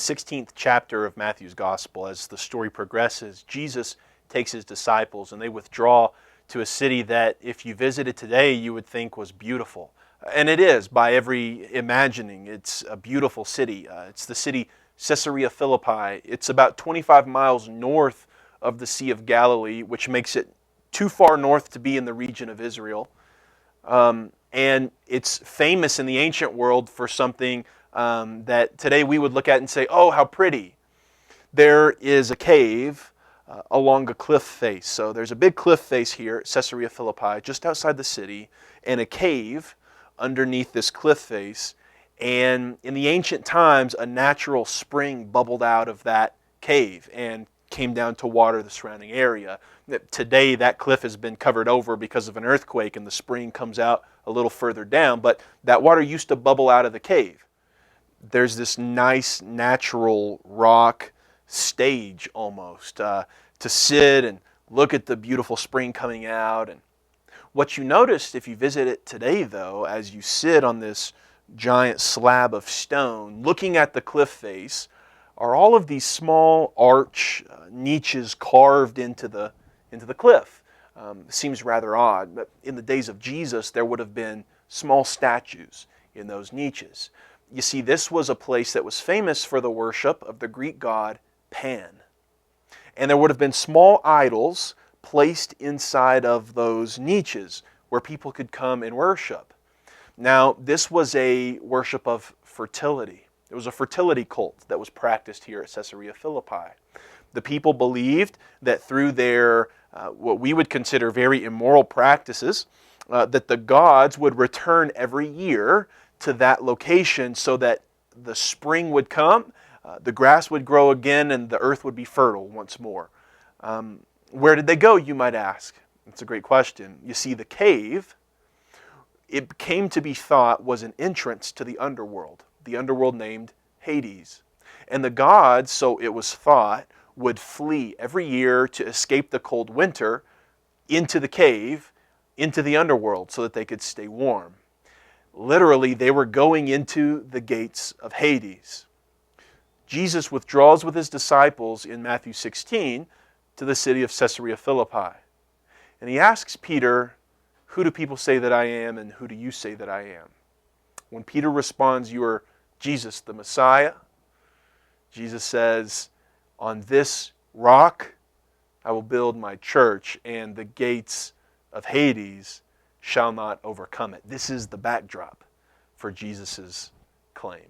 16th chapter of Matthew's Gospel, as the story progresses, Jesus takes his disciples and they withdraw to a city that if you visited today you would think was beautiful. And it is, by every imagining. It's a beautiful city. It's the city Caesarea Philippi. It's about 25 miles north of the Sea of Galilee, which makes it too far north to be in the region of Israel. And it's famous in the ancient world for something that today we would look at and say, oh, how pretty. There is a cave along a cliff face. So there's a big cliff face here at Caesarea Philippi, just outside the city, and a cave underneath this cliff face. And in the ancient times, a natural spring bubbled out of that cave and came down to water the surrounding area. Today, that cliff has been covered over because of an earthquake, and the spring comes out a little further down, but that water used to bubble out of the cave. There's this nice natural rock stage almost to sit and look at the beautiful spring coming out. And what you notice if you visit it today, though, as you sit on this giant slab of stone looking at the cliff face, are all of these small arch niches carved into the cliff. Seems rather odd, but in the days of Jesus there would have been small statues in those niches. You see, this was a place that was famous for the worship of the Greek god Pan. And there would have been small idols placed inside of those niches where people could come and worship. Now, this was a worship of fertility. It was a fertility cult that was practiced here at Caesarea Philippi. The people believed that through their, what we would consider very immoral practices, that the gods would return every year to that location so that the spring would come, the grass would grow again, and the earth would be fertile once more. Where did they go, you might ask? It's a great question. You see, the cave, it came to be thought was an entrance to the underworld named Hades. And the gods, so it was thought, would flee every year to escape the cold winter into the cave, into the underworld, so that they could stay warm. Literally, they were going into the gates of Hades. Jesus withdraws with his disciples in Matthew 16 to the city of Caesarea Philippi. And he asks Peter, who do people say that I am, and who do you say that I am? When Peter responds, you are Jesus the Messiah, Jesus says, on this rock I will build my church, and the gates of Hades shall not overcome it. This is the backdrop for Jesus' claim.